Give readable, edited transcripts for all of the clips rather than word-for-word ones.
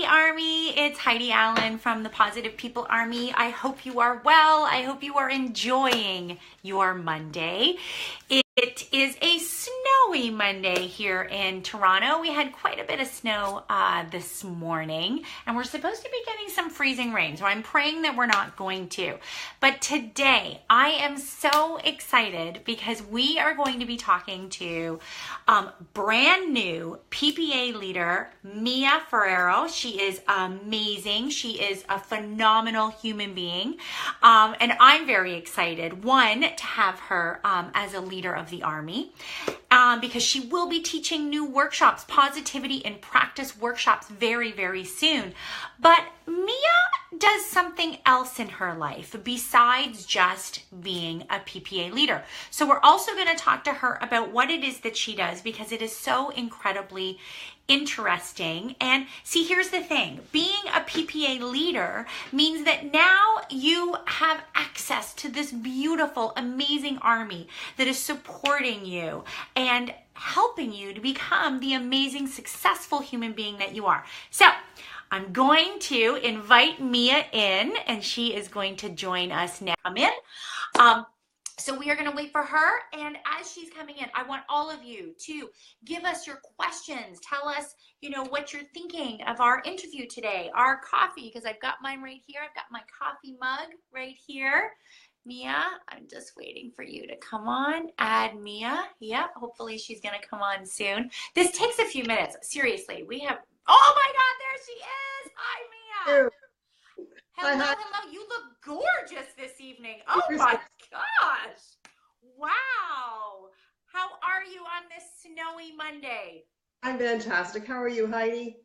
Army. It's Heidi Allen from the Positive People Army. I hope you are well. I hope you are enjoying your Monday. It is a snowy Monday here in Toronto. We had quite a bit of snow this morning, and we're supposed to be getting some freezing rain, so I'm praying that we're not going to. But today, I am so excited because we are going to be talking to brand new PPA leader, Mia Ferrara. She is amazing. She is a phenomenal human being, and I'm very excited, one, to have her as a leader of the Army, because she will be teaching new workshops, positivity and practice workshops very, very soon. But Mia does something else in her life besides just being a PPA leader. So we're also going to talk to her about what it is that she does, because it is so incredibly interesting. And see, here's the thing. Being a PPA leader means that now you have access to this beautiful, amazing army that is supporting you and helping you to become the amazing, successful human being that you are. So I'm going to invite Mia in, and she is going to join us now. Come in. So we are going to wait for her, and as she's coming in, I want all of you to give us your questions. Tell us, what you're thinking of our interview today, our coffee, because I've got mine right here. I've got my coffee mug right here. Mia, I'm just waiting for you to come on. Add Mia. Yep, hopefully she's going to come on soon. This takes a few minutes. Seriously, we have, oh my God, there she is. Hi, Mia. Hello, hello. You look gorgeous this evening. Oh my gosh. Wow. How are you on this snowy Monday? I'm fantastic. How are you, Heidi?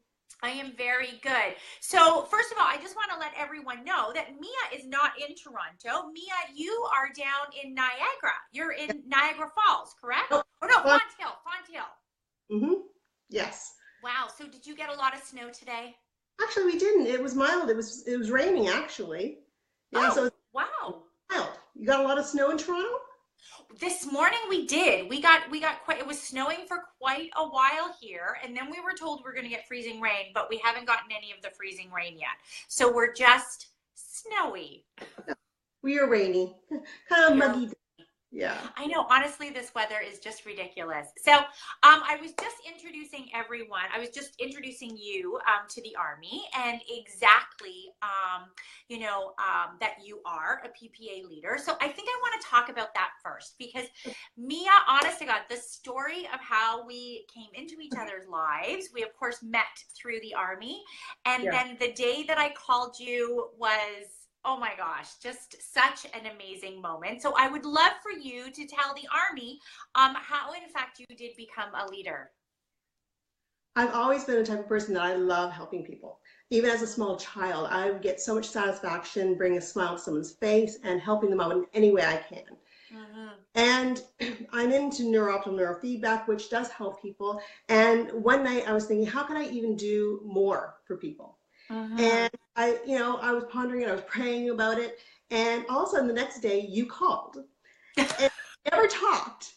I am very good. So first of all, I just want to let everyone know that Mia is not in Toronto. Mia, you are down in Niagara. You're in Niagara Falls, correct? Oh no, Font Hill. Mm-hmm. Yes. Wow. So did you get a lot of snow today? Actually, we didn't. It was mild. It was raining, actually. Yeah. Oh, so wow. Mild. You got a lot of snow in Toronto? This morning we did. We got quite, it was snowing for quite a while here, and then we were told we're going to get freezing rain, but we haven't gotten any of the freezing rain yet. So we're just snowy. We are rainy. Kind of muggy. Yeah. I know, honestly, this weather is just ridiculous. So I was just introducing everyone. I was just introducing you to the Army, and exactly, that you are a PPA leader. So I think I want to talk about that first, because Mia, honest to God, the story of how we came into each other's lives, we of course met through the Army. And then the day that I called you was, oh my gosh, just such an amazing moment. So I would love for you to tell the Army how, in fact, you did become a leader. I've always been the type of person that I love helping people. Even as a small child, I would get so much satisfaction bringing a smile to someone's face and helping them out in any way I can. Mm-hmm. And I'm into Neuroptimal Neurofeedback, which does help people. And one night I was thinking, how can I even do more for people? And I was pondering and I was praying about it. And all of a sudden the next day you called and we never talked.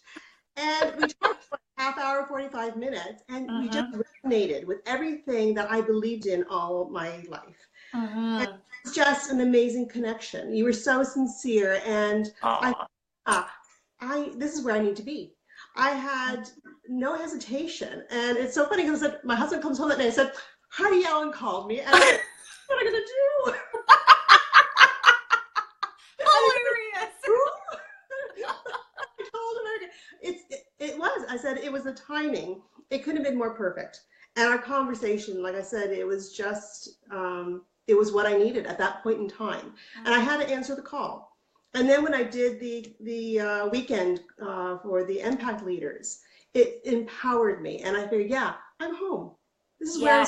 And we talked for a half hour, 45 minutes, and we just resonated with everything that I believed in all my life. And it's just an amazing connection. You were so sincere, and this is where I need to be. I had no hesitation. And it's so funny because my husband comes home that day and said, Heidi Allen called me, and I said, what am I going to do? Hilarious. I told him it was. I said it was the timing. It couldn't have been more perfect. And our conversation, like I said, it was just, it was what I needed at that point in time. And I had to answer the call. And then when I did the weekend for the Impact Leaders, it empowered me. And I figured, yeah, I'm home. This is where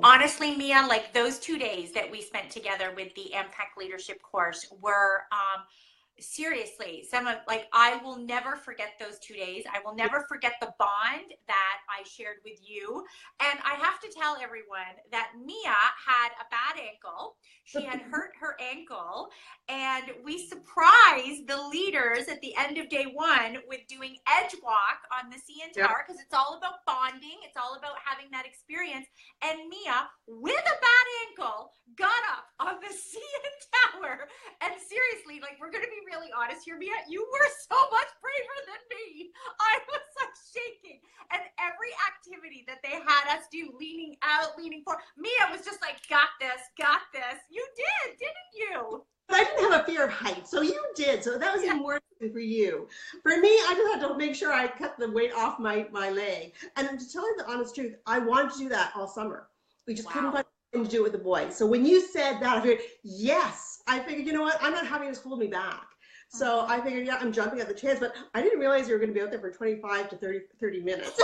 honestly, Mia, like those 2 days that we spent together with the Impact Leadership course were seriously, I will never forget those 2 days. I will never forget the bond that I shared with you. And I have to tell everyone that Mia had a bad ankle. She had hurt her ankle, and we surprised the leaders at the end of day one with doing edge walk on the CN Tower, because it's all about bonding. It's all about having that experience. And Mia, with a bad ankle, got up on the CN Tower. And seriously, we're going to be really honest here, Mia, you were so much braver than me. I was shaking. And every activity that they had us do, leaning out, leaning forward, Mia was just got this, got this. You did, didn't you? But I didn't have a fear of height, so you did. So that was even more for you. For me, I just had to make sure I cut the weight off my leg. And to tell you the honest truth, I wanted to do that all summer. We just couldn't find anything to do with the boys. So when you said that, I figured, yes. I figured, you know what? I'm not having this hold me back. So I figured, yeah, I'm jumping at the chance. But I didn't realize you were going to be out there for 25 to 30 minutes.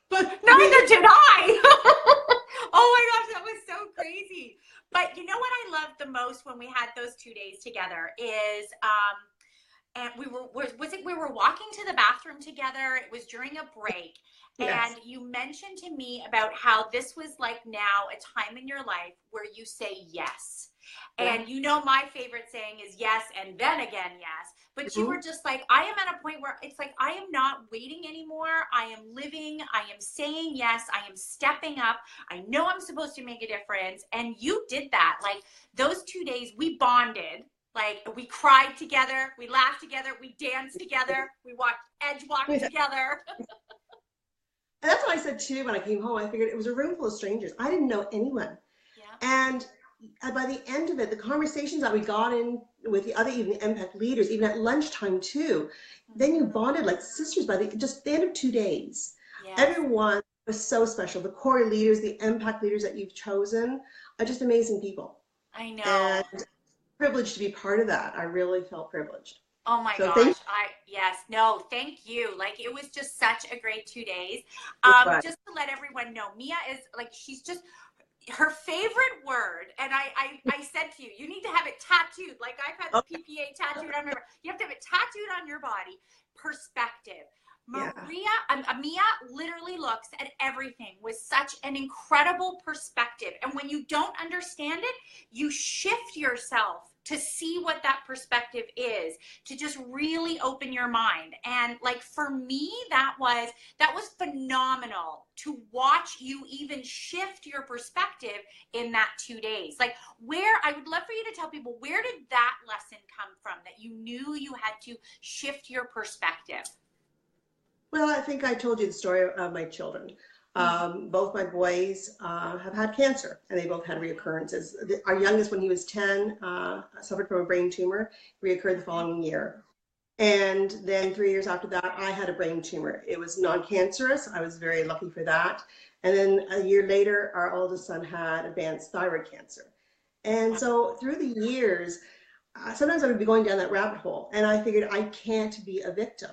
But neither did I. Oh my gosh, that was so crazy. But you know what I loved the most when we had those 2 days together is, and we were walking to the bathroom together. It was during a break. Yes. And you mentioned to me about how this was now a time in your life where you say yes. Yeah. And my favorite saying is yes, and then again, yes. But you were just I am at a point where it's I am not waiting anymore. I am living. I am saying yes. I am stepping up. I know I'm supposed to make a difference. And you did that. Those 2 days, we bonded. We cried together. We laughed together. We danced together. We edge walked together. And that's what I said too when I came home. I figured it was a room full of strangers. I didn't know anyone. Yeah. And by the end of it, the conversations that we got in with the other even impact leaders, even at lunchtime too, then you bonded like sisters by the end of 2 days. Yes. Everyone was so special. The core leaders, the impact leaders that you've chosen are just amazing people. I know. And privileged to be part of that. I really felt privileged. Oh my gosh. Thank you. It was just such a great 2 days. Just to let everyone know, Mia is she's just, her favorite word, and I said to you, you need to have it tattooed. I've had the PPA tattooed on my body. You have to have it tattooed on your body. Perspective. Mia literally looks at everything with such an incredible perspective. And when you don't understand it, you shift yourself to see what that perspective is, to just really open your mind. And for me, that was phenomenal to watch you even shift your perspective in that 2 days. I would love for you to tell people, where did that lesson come from, that you knew you had to shift your perspective? Well, I think I told you the story of my children. Both my boys have had cancer, and they both had reoccurrences. Our youngest, when he was 10, suffered from a brain tumor, reoccurred the following year. And then 3 years after that, I had a brain tumor. It was non-cancerous. I was very lucky for that. And then a year later, our oldest son had advanced thyroid cancer. And so through the years, sometimes I would be going down that rabbit hole, and I figured I can't be a victim.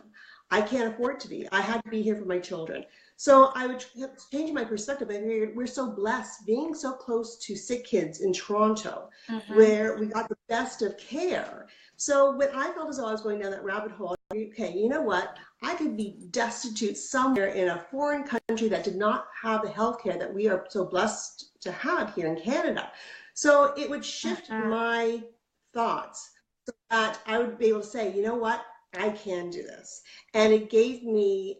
I can't afford to be. I had to be here for my children. So I would change my perspective. I figured we're so blessed being so close to sick kids in Toronto, where we got the best of care. So when I felt as though I was going down that rabbit hole, okay, you know what? I could be destitute somewhere in a foreign country that did not have the healthcare that we are so blessed to have here in Canada. So it would shift my thoughts so that I would be able to say, you know what? I can do this. And it gave me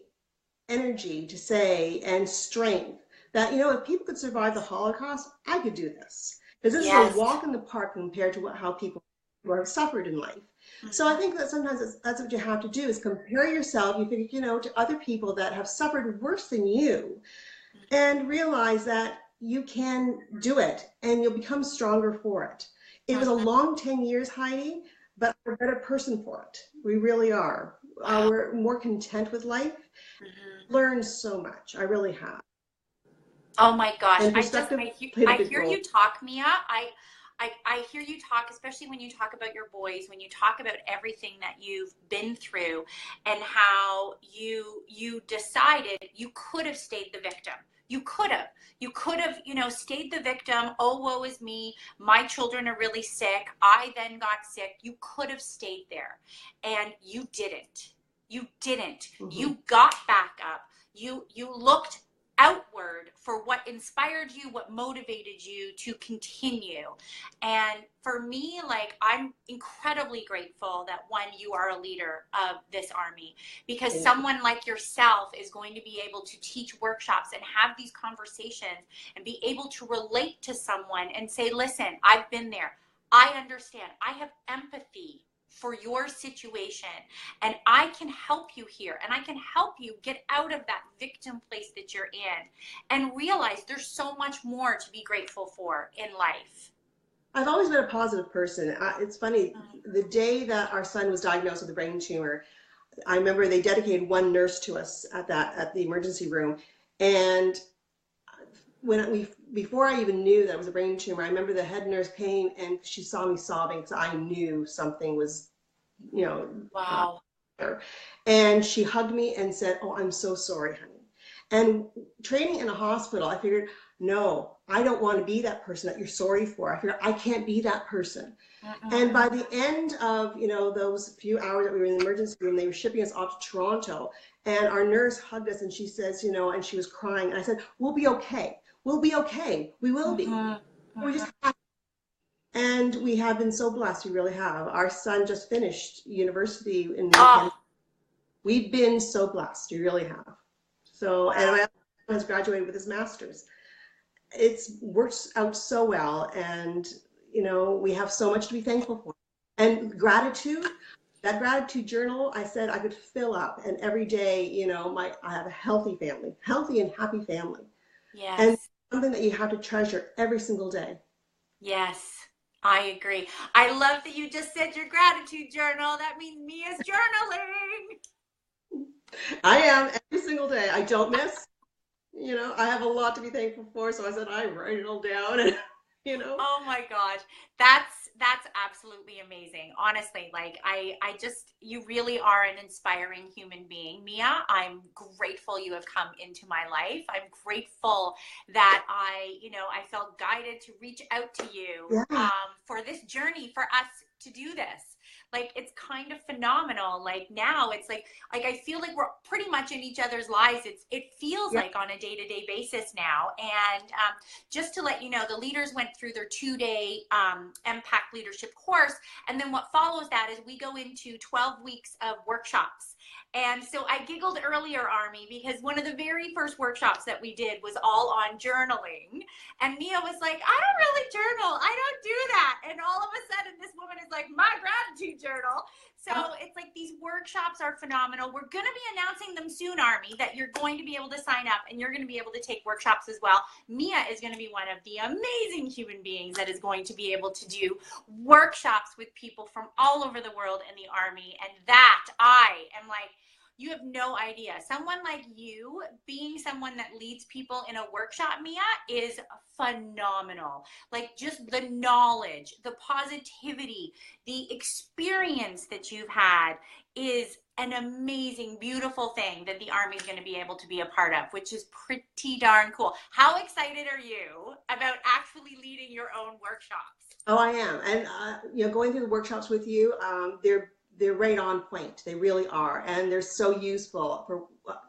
energy to say, and strength, that, if people could survive the Holocaust, I could do this. Because this is a walk in the park compared to how people who have suffered in life. So I think that sometimes that's what you have to do, is compare yourself, you think, to other people that have suffered worse than you, and realize that you can do it, and you'll become stronger for it. It was a long 10 years, Heidi, but we're a better person for it. We really are. We're more content with life. Learned so much. I really have. Oh my gosh. I hear you talk, Mia. I hear you talk, especially when you talk about your boys, when you talk about everything that you've been through, and how you decided you could have stayed the victim. You could have. You could have, stayed the victim. Oh, woe is me. My children are really sick. I then got sick. You could have stayed there, and you didn't. You didn't. Mm-hmm. You got back up. You looked outward for what inspired you, what motivated you to continue. And for me, like, I'm incredibly grateful that you are a leader of this army, because someone like yourself is going to be able to teach workshops and have these conversations and be able to relate to someone and say, listen, I've been there. I understand. I have empathy for your situation, and I can help you here, and I can help you get out of that victim place that you're in and realize there's so much more to be grateful for in life. I've always been a positive person. It's funny, the day that our son was diagnosed with a brain tumor, I remember they dedicated one nurse to us at the emergency room, and before I even knew that it was a brain tumor, I remember the head nurse came and she saw me sobbing because I knew something was, wow. And she hugged me and said, "Oh, I'm so sorry, honey." And training in a hospital, I figured, no, I don't want to be that person that you're sorry for. I figured I can't be that person. And by the end of, those few hours that we were in the emergency room, they were shipping us off to Toronto, and our nurse hugged us and she says, and she was crying. And I said, "We'll be okay. We'll be okay. We will be." We just have. And we have been so blessed. We really have. Our son just finished university in Canada. We've been so blessed. We really have. So, and my husband has graduated with his master's. It's worked out so well, and we have so much to be thankful for. And gratitude, that gratitude journal, I said I could fill up, and every day, I have a healthy family, healthy and happy family. Yes. And something that you have to treasure every single day. Yes, I agree. I love that you just said your gratitude journal. That means Mia's journaling. I am every single day. I don't miss. I have a lot to be thankful for, so I said I write it all down, and Oh my gosh, that's absolutely amazing. Honestly, like you really are an inspiring human being, Mia. I'm grateful you have come into my life. I'm grateful that I felt guided to reach out to you for this journey, for us to do this. Like, it's kind of phenomenal. Like, now it's like I feel like we're pretty much in each other's lives. It feels like on a day-to-day basis now. And just to let you know, the leaders went through their 2-day Impact Leadership course. And then what follows that is we go into 12 weeks of workshops. And so I giggled earlier, Army, because one of the very first workshops that we did was all on journaling. And Mia was like, "I don't really journal. I don't do that." And all of a sudden, this woman is like, "My gratitude journal." So it's like, these workshops are phenomenal. We're going to be announcing them soon, Army, that you're going to be able to sign up and you're going to be able to take workshops as well. Mia is going to be one of the amazing human beings that is going to be able to do workshops with people from all over the world in the Army. And that, I am like, you have no idea. Someone like you, being someone that leads people in a workshop, Mia, is phenomenal. Like, just the knowledge, the positivity, the experience that you've had is an amazing, beautiful thing that the Army is going to be able to be a part of, which is pretty darn cool. How excited are you about actually leading your own workshops? Oh, I am. And, going through the workshops with you, they're right on point. They really are. And they're so useful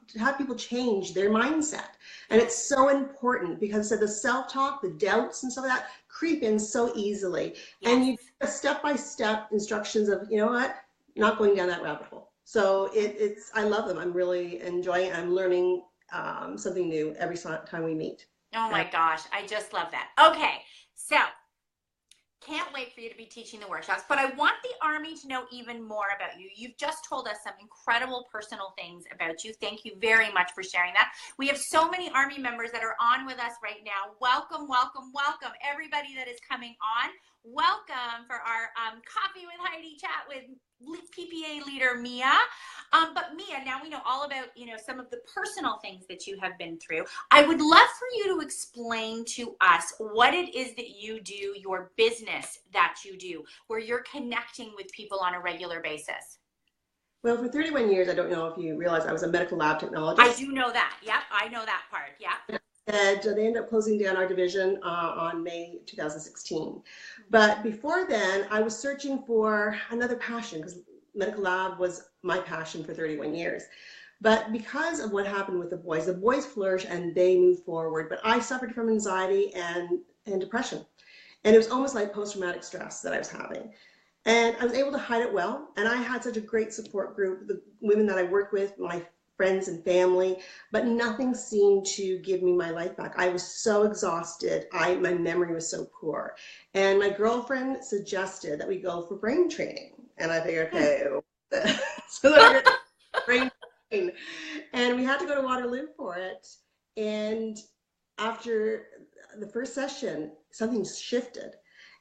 to have people change their mindset. And it's so important because the self-talk, the doubts and stuff like that creep in so easily. Yes. And you get step-by-step instructions of, not going down that rabbit hole. So I love them. I'm really enjoying it. I'm learning something new every time we meet. Oh my gosh. I just love that. Okay. So, can't wait for you to be teaching the workshops, but I want the Army to know even more about you. You've just told us some incredible personal things about you. Thank you very much for sharing that. We have so many Army members that are on with us right now. Welcome, welcome, welcome. Everybody that is coming on, welcome for our Coffee with Heidi chat with PPA Leader Mia. But Mia, now we know all about, some of the personal things that you have been through. I would love for you to explain to us what it is that you do, your business that you do, where you're connecting with people on a regular basis. Well, for 31 years, I don't know if you realize I was a medical lab technologist. I do know that. Yep, I know that part. Yeah. And they ended up closing down our division on May 2016. But before then, I was searching for another passion because medical lab was my passion for 31 years. But because of what happened with the boys flourished and they moved forward. But I suffered from anxiety and depression. And it was almost like post-traumatic stress that I was having. And I was able to hide it well. And I had such a great support group, the women that I worked with, my friends and family, but nothing seemed to give me my life back. I was so exhausted. My memory was so poor. And my girlfriend suggested that we go for brain training. And I figured, okay, so then I brain training. And we had to go to Waterloo for it. And after the first session, something shifted.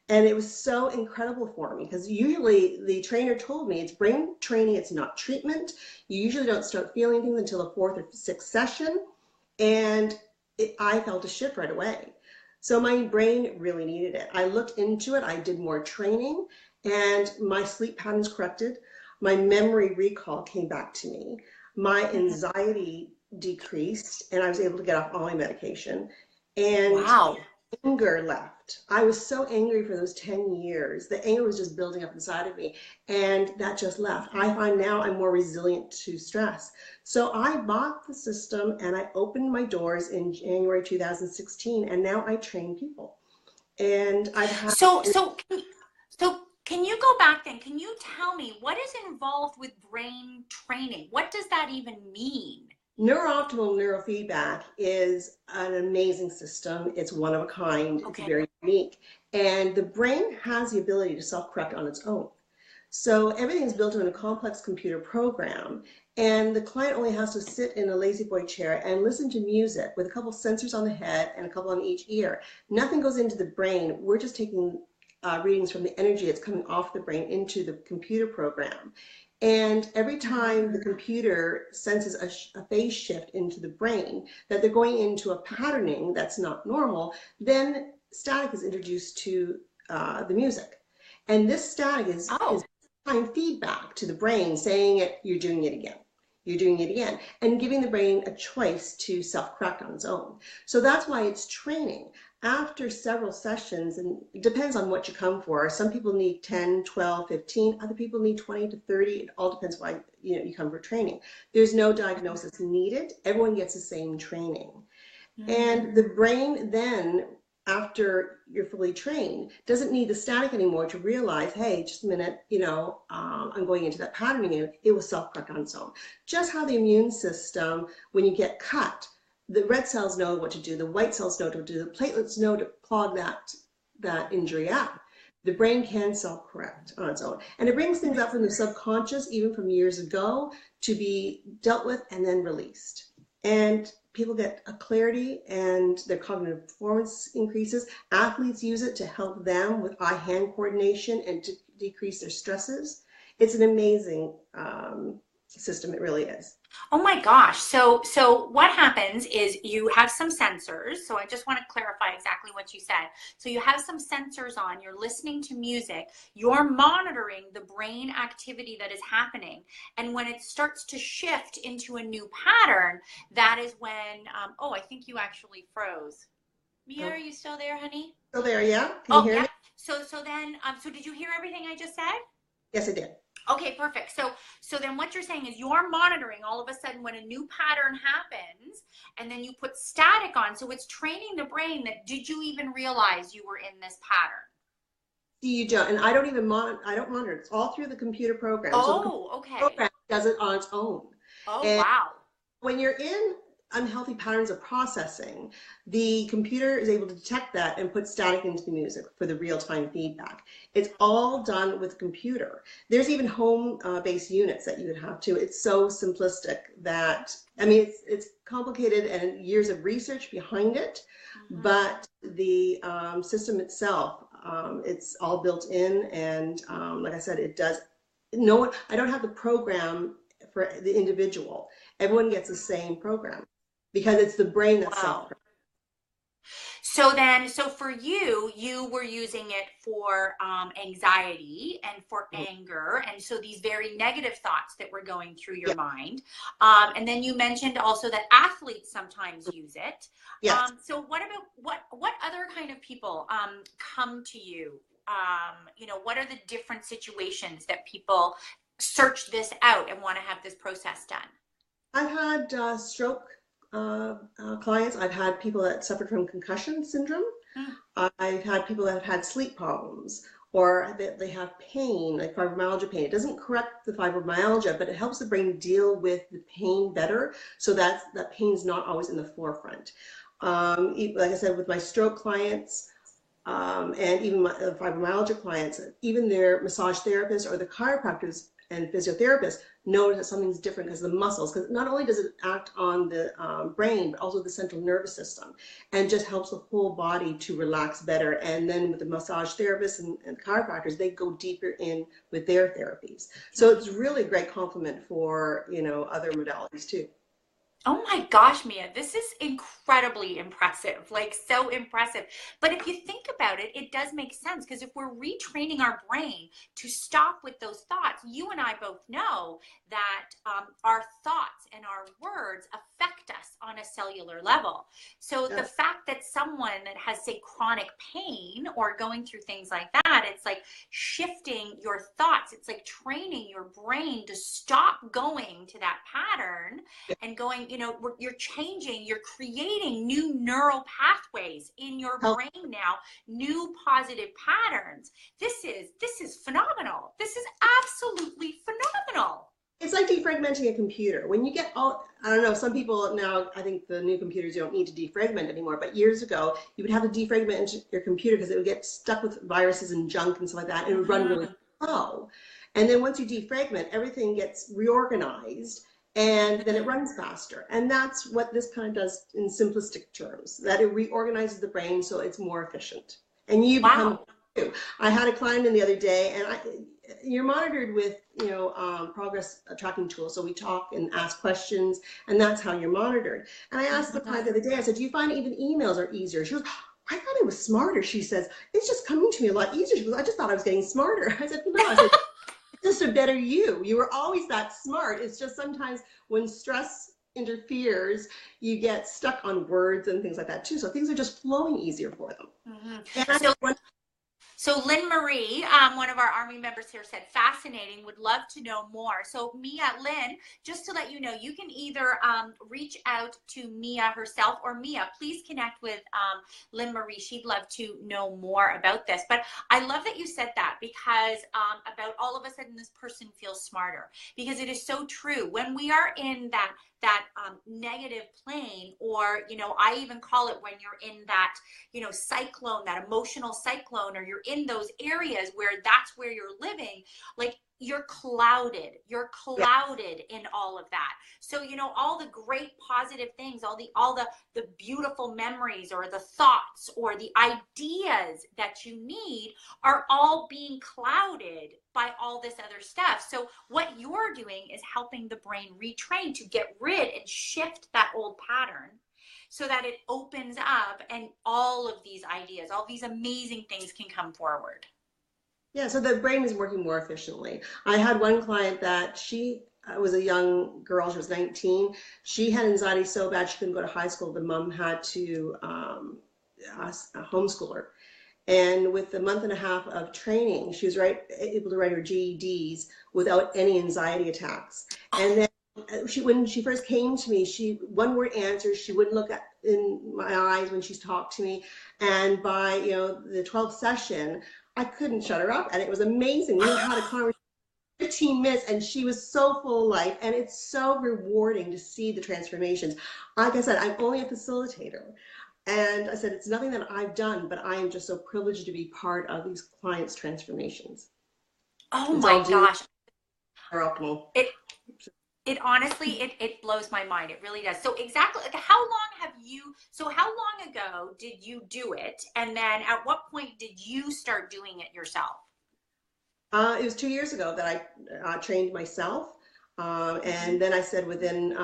And it was so incredible for me because usually the trainer told me it's brain training, it's not treatment. You usually don't start feeling things until the fourth or sixth session. And I felt a shift right away. So my brain really needed it. I looked into it, I did more training, and my sleep patterns corrected. My memory recall came back to me. My anxiety decreased, and I was able to get off all my medication. And Wow. anger left. I was so angry for those 10 years. The anger was just building up inside of me, and that just left. I find now I'm more resilient to stress. So I bought the system and I opened my doors in January 2016, and now I train people. And I've had Can you go back then? Can you tell me what is involved with brain training? What does that even mean? Neuroptimal neurofeedback is an amazing system. It's one of a kind. It's Okay. very unique. And the brain has the ability to self-correct on its own. So everything is built in a complex computer program. And the client only has to sit in a lazy boy chair and listen to music with a couple sensors on the head and a couple on each ear. Nothing goes into the brain. We're just taking readings from the energy that's coming off the brain into the computer program. And every time the computer senses a phase shift into the brain, that they're going into a patterning that's not normal, then static is introduced to the music. And this static is time feedback to the brain saying you're doing it again. You're doing it again, and giving the brain a choice to self-correct on its own. So that's why it's training. After several sessions, and it depends on what you come for. Some people need 10, 12, 15. Other people need 20 to 30. It all depends why you come for training. There's no diagnosis needed. Everyone gets the same training. And the brain then, after you're fully trained, doesn't need the static anymore to realize, hey, just a minute, I'm going into that patterning, and it will self-correct on its own. Just how the immune system, when you get cut, the red cells know what to do, the white cells know what to do, the platelets know to clog that injury up. The brain can self-correct on its own. And it brings things up from the subconscious, even from years ago, to be dealt with and then released. And people get a clarity and their cognitive performance increases. Athletes use it to help them with eye-hand coordination and to decrease their stresses. It's an amazing system, it really is. Oh my gosh. So what happens is you have some sensors. So I just want to clarify exactly what you said. So you have some sensors on, you're listening to music, you're monitoring the brain activity that is happening. And when it starts to shift into a new pattern, that is when, I think you actually froze. Mia, are you still there, honey? Still there, yeah? Can you hear me? So then, so did you hear everything I just said? Yes, I did. Okay, perfect. So then what you're saying is you're monitoring all of a sudden when a new pattern happens, and then you put static on. So it's training the brain that, did you even realize you were in this pattern? You don't, and I don't monitor. It's all through the computer program. Oh, so the program does it on its own. Oh, and wow. When you're in unhealthy patterns of processing, the computer is able to detect that and put static into the music for the real-time feedback. It's all done with a computer. There's even home-based units that you would have to. It's so simplistic that, I mean, it's complicated and years of research behind it, but the system itself, it's all built in, and like I said, it does. I don't have the program for the individual. Everyone gets the same program because it's the brain that's self-correcting. So for you, you were using it for anxiety and for anger, and so these very negative thoughts that were going through your Yeah. mind. And then you mentioned also that athletes sometimes use it. Yes. So what about what other kind of people come to you? What are the different situations that people search this out and want to have this process done? I've had stroke clients. I've had people that suffered from concussion syndrome. Mm. I've had people that have had sleep problems or that they have pain, like fibromyalgia pain. It doesn't correct the fibromyalgia, but it helps the brain deal with the pain better so that pain's not always in the forefront. Like I said, with my stroke clients, and even my fibromyalgia clients, even their massage therapists or the chiropractors and physiotherapists notice that something's different because of the muscles, because not only does it act on the brain, but also the central nervous system, and just helps the whole body to relax better. And then with the massage therapists and chiropractors, they go deeper in with their therapies. So it's really a great complement for, other modalities too. Oh my gosh, Mia, this is incredibly impressive, like so impressive. But if you think about it, it does make sense because if we're retraining our brain to stop with those thoughts, you and I both know that our thoughts and our words affect us on a cellular level. So the Yes. fact that someone that has, say, chronic pain or going through things like that, it's like shifting your thoughts. It's like training your brain to stop going to that pattern and going, you're changing, you're creating new neural pathways in your Help. brain now, new positive patterns. This is phenomenal. This is absolutely phenomenal. It's like defragmenting a computer. When you get I don't know, some people now, I think the new computers, you don't need to defragment anymore, but years ago, you would have to defragment your computer because it would get stuck with viruses and junk and stuff like that, and it would run really slow. And then once you defragment, everything gets reorganized, and then it runs faster. And that's what this kind of does in simplistic terms, that it reorganizes the brain so it's more efficient. And you become, Wow. I had a client in the other day, and you're monitored with, progress tracking tools. So we talk and ask questions, and that's how you're monitored. And I asked the client the other day, I said, do you find even emails are easier? She goes, I thought it was smarter. She says, it's just coming to me a lot easier. She goes, I just thought I was getting smarter. I said, no. I said, it's just a better you. You were always that smart. It's just sometimes when stress interferes, you get stuck on words and things like that too. So things are just flowing easier for them. And I So want So Lynn Marie, one of our Army members here, said, fascinating, would love to know more. So Mia, Lynn, just to let you know, you can either reach out to Mia herself, or Mia, please connect with Lynn Marie. She'd love to know more about this. But I love that you said that, because about all of a sudden this person feels smarter, because it is so true. When we are in that negative plane, or, I even call it when you're in that, cyclone, that emotional cyclone, or you're in those areas where that's where you're living, like you're clouded in all of that. So, all the great positive things, all the beautiful memories or the thoughts or the ideas that you need are all being clouded by all this other stuff. So what you're doing is helping the brain retrain to get rid and shift that old pattern so that it opens up and all of these ideas, all these amazing things can come forward. Yeah, so the brain is working more efficiently. I had one client that she was a young girl, she was 19. She had anxiety so bad she couldn't go to high school. The mom had to homeschool her. And with a month and a half of training, she was able to write her GEDs without any anxiety attacks. And then when she first came to me, she one word answers. She wouldn't look in my eyes when she's talked to me. And by the 12th session, I couldn't shut her up, and it was amazing. We had a conversation 15 minutes, and she was so full of life, and it's so rewarding to see the transformations. Like I said, I'm only a facilitator. And I said, it's nothing that I've done, but I am just so privileged to be part of these clients' transformations. Oh It's all my due to gosh. Neuroptimal. It honestly, it blows my mind. It really does. So exactly, like, how long ago did you do it? And then at what point did you start doing it yourself? It was 2 years ago that I trained myself. And then I said within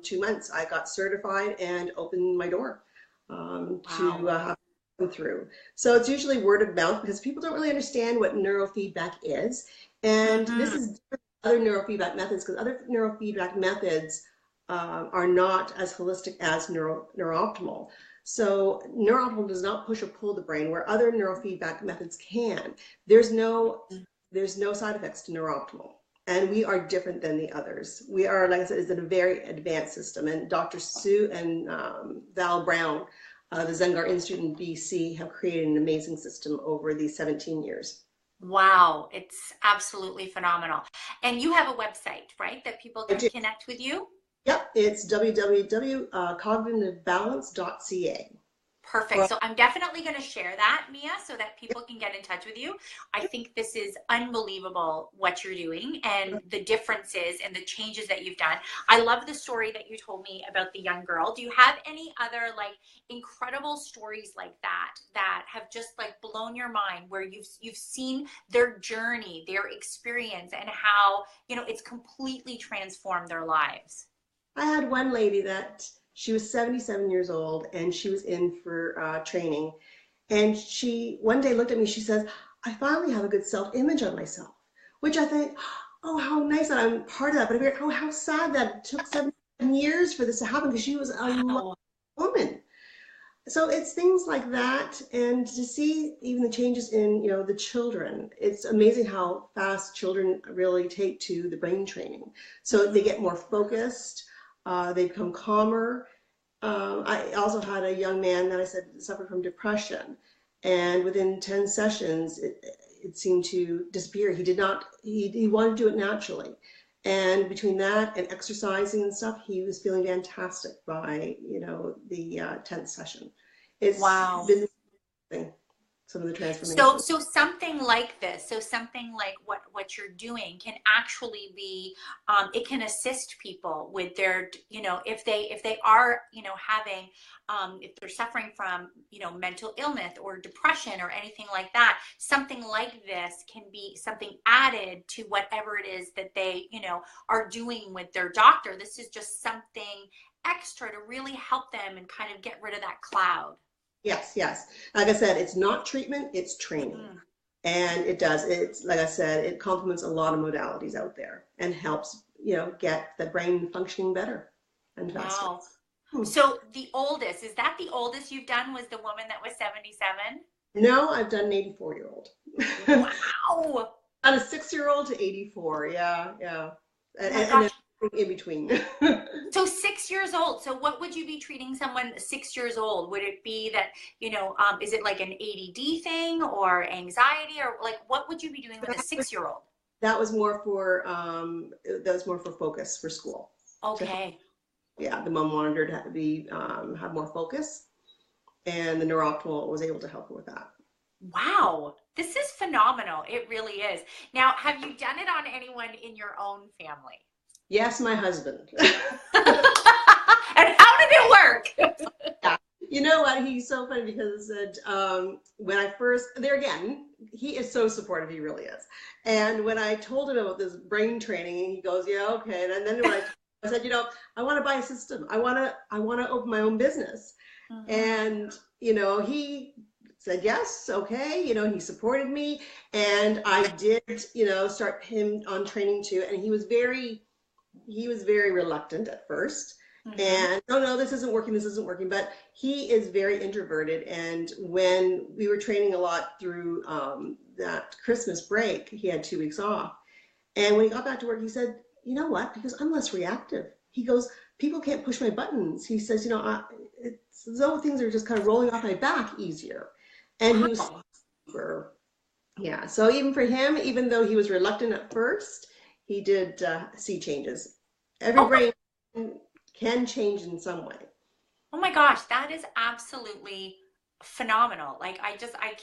2 months, I got certified and opened my door to Wow. come through. So it's usually word of mouth because people don't really understand what neurofeedback is. And this Mm-hmm. is different than other neurofeedback methods because other neurofeedback methods are not as holistic as neurooptimal. So neurooptimal does not push or pull the brain where other neurofeedback methods can. There's no there's no side effects to neurooptimal. And we are different than the others. We are, like I said, is a very advanced system. And Dr. Sue and Val Brown, the Zengar Institute in BC, have created an amazing system over these 17 years. Wow, it's absolutely phenomenal. And you have a website, right, that people I can do. connect with you? Yep, it's www.cognitivebalance.ca. Perfect. Or So I'm definitely going to share that, Mia, so that people can get in touch with you. I think this is unbelievable what you're doing and the differences and the changes that you've done. I love the story that you told me about the young girl. Do you have any other like incredible stories like that that have just like blown your mind where you've seen their journey, their experience and how, you know, it's completely transformed their lives? I had one lady that she was 77 years old and she was in for training. And she one day looked at me, she says, I finally have a good self-image of myself, which I think, oh, how nice that I'm part of that. But I mean, oh, how sad that it took 7 years for this to happen because she was a lovely Wow. woman. So it's things like that. And to see even the changes in, the children, it's amazing how fast children really take to the brain training. So they get more focused, they become calmer. I also had a young man that I said suffered from depression, and within 10 sessions, it seemed to disappear. He did not, he wanted to do it naturally. And between that and exercising and stuff, he was feeling fantastic by, the 10th session. It's Wow. been amazing, some of the So, transformation. so something like this, so something like what you're doing can actually be, it can assist people with their, if they are, having, if they're suffering from, mental illness or depression or anything like that, something like this can be something added to whatever it is that they, are doing with their doctor. This is just something extra to really help them and kind of get rid of that cloud. Yes, yes. Like I said, it's not treatment, it's training. Mm-hmm. And it does. It's like I said, it complements a lot of modalities out there and helps, get the brain functioning better and faster. Wow. Hmm. So the oldest, is that the oldest you've done was the woman that was 77? No, I've done an 84-year-old. Wow. On a 6-year-old to 84. Yeah, yeah. Oh my And gosh. in between. So 6 years old. So what would you be treating someone 6 years old? Would it be that, is it like an ADD thing or anxiety or like what would you be doing with a That was 6-year-old? that was more for focus for school. To help, Okay. yeah, the mom wanted her to be have more focus, and the neurooptimal was able to help her with that. Wow. This is phenomenal. It really is. Now, have you done it on anyone in your own family? Yes, my husband. And how did it work? Yeah. You know what? He's so funny because when I first, there again, he is so supportive. He really is. And when I told him about this brain training, he goes, "Yeah, okay." And then when I said, I want to buy a system. I want to open my own business. Mhm. And he said yes, okay. He supported me, and I did, start him on training too. And he was very reluctant at first. Mhm. And no, no, this isn't working. But he is very introverted. And when we were training a lot through that Christmas break, he had 2 weeks off. And when he got back to work, he said, you know what? Because I'm less reactive. He goes, people can't push my buttons. He says, it's as though things are just kind of rolling off my back easier. And he was Wow. super, yeah. So even for him, even though he was reluctant at first, he did see changes. Every Oh my, brain can change in some way. oh my gosh, that is absolutely phenomenal. Like I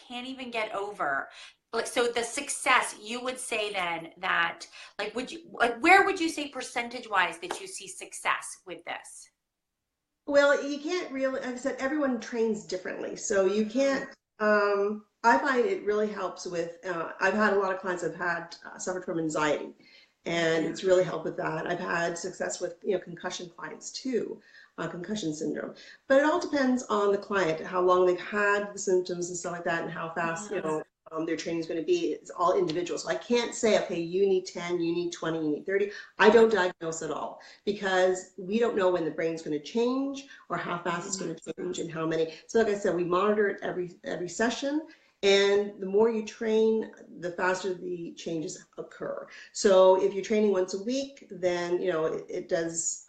can't even get over. Like so the success, you would say then that like would you like where would you say percentage wise that you see success with this? Well, you can't really, like I said, everyone trains differently. So you Mhm. can't, I find it really helps with, I've had a lot of clients that have had suffered from anxiety, and Mhm. it's really helped with that. I've had success with, concussion clients too. concussion syndrome. But it all depends on the client, how long they've had the symptoms and stuff like that, and how fast, their training is going to be. It's all individual. So I can't say, okay, you need 10, you need 20, you need 30. I don't diagnose at all because we don't know when the brain's going to change or how fast it's going to change and how many. So like I said, we monitor it every session. And the more you train, the faster the changes occur. So if you're training once a week, then it does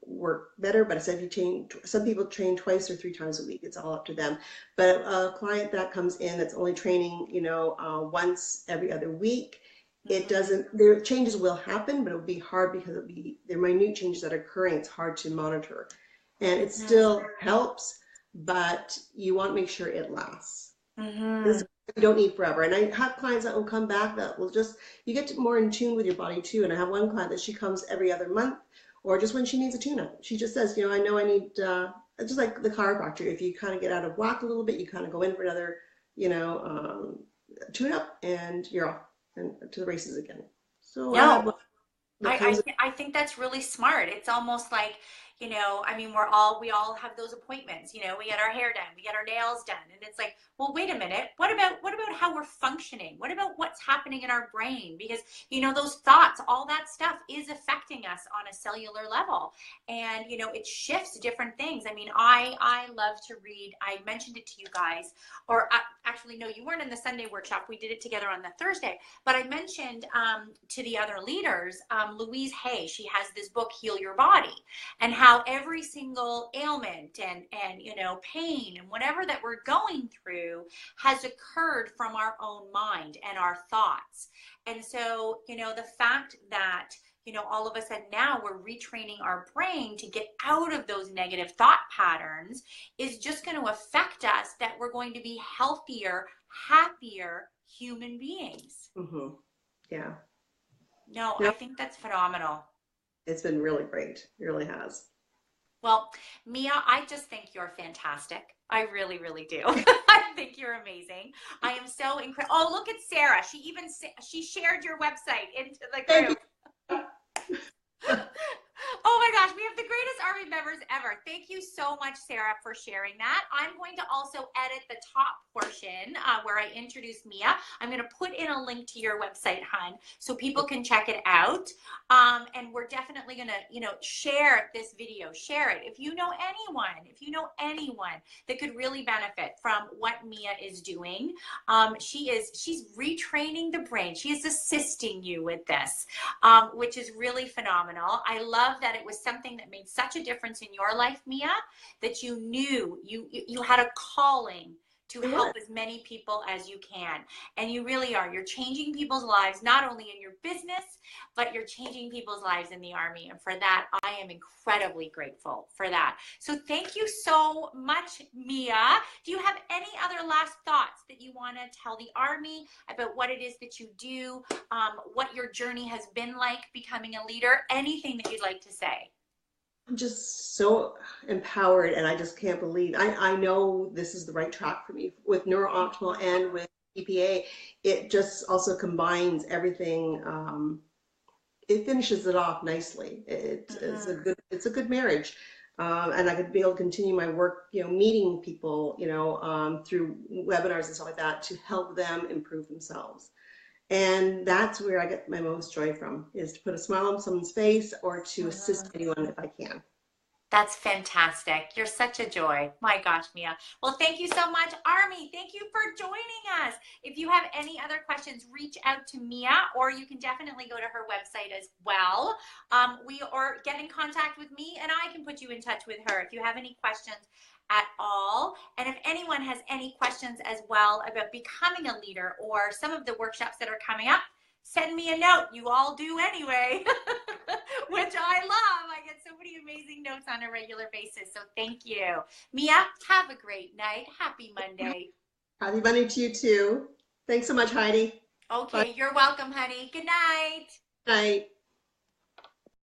work better. But I said if you train, some people train twice or 3 times a week. It's all up to them. But a client that comes in that's only training, once every other week, it doesn't. Their changes will happen, but it'll be hard because they're minute changes that are occurring. It's hard to monitor, and it still helps, but you want to make sure it lasts. This you don't need forever. And I have clients that will come back that will you get more in tune with your body too. And I have one client that she comes every other month or just when she needs a tune-up. She just says, I know I need, just like the chiropractor, if you kind of get out of whack a little bit, you kind of go in for another, tune-up and you're off and to the races again. So I think that's really smart. It's almost like, I mean, we all have those appointments, we get our hair done, we get our nails done. And it's like, well, wait a minute. What about how we're functioning? What about what's happening in our brain? Because, those thoughts, all that stuff is affecting us on a cellular level. And, it shifts different things. I mean, I love to read. I mentioned it to you guys, or actually, no, you weren't in the Sunday workshop. We did it together on the Thursday. But I mentioned to the other leaders, Louise Hay, she has this book, Heal Your Body, and how every single ailment and pain and whatever that we're going through has occurred from our own mind and our thoughts. And so, the fact that, all of a sudden now we're retraining our brain to get out of those negative thought patterns is just going to affect us, that we're going to be healthier, happier human beings. Yeah. No, I think that's phenomenal. It's been really great. It really has. Well, Mia, I just think you're fantastic. I really, really do. I think you're amazing. I am so incredible. Oh, look at Sarah. She shared your website into the group. Oh my gosh, we have the greatest Army members ever. Thank you so much, Sarah, for sharing that. I'm going to also edit the top portion where I introduce Mia. I'm going to put in a link to your website, hon, so people can check it out. And we're definitely going to, share this video. Share it. If you know anyone that could really benefit from what Mia is doing, she's retraining the brain. She is assisting you with this, which is really phenomenal. I love that it was something that made such a difference in your life, Mia, that you knew you had a calling to help as many people as you can. And you really are. You're changing people's lives, not only in your business, but you're changing people's lives in the Army. And for that, I am incredibly grateful for that. So thank you so much, Mia. Do you have any other last thoughts that you want to tell the Army about what it is that you do, what your journey has been like becoming a leader, anything that you'd like to say? I'm just so empowered, and I just can't believe I know this is the right track for me with Neuroptimal and with PPA. It just also combines everything. It finishes it off nicely. It's a good marriage, and I could be able to continue my work, meeting people, through webinars and stuff like that to help them improve themselves. And that's where I get my most joy from, is to put a smile on someone's face or to assist anyone if I can. That's fantastic. You're such a joy. My gosh, Mia. Well, thank you so much, Army. Thank you for joining us. If you have any other questions, reach out to Mia, or you can definitely go to her website as well. Or get in contact with me, and I can put you in touch with her if you have any questions at all. And if anyone has any questions as well about becoming a leader or some of the workshops that are coming up, send me a note. You all do anyway, which I love. I get so many amazing notes on a regular basis. So thank you. Mia, have a great night. Happy Monday. Happy Monday to you too. Thanks so much, Heidi. Okay, Bye. You're welcome, honey. Good night. Night.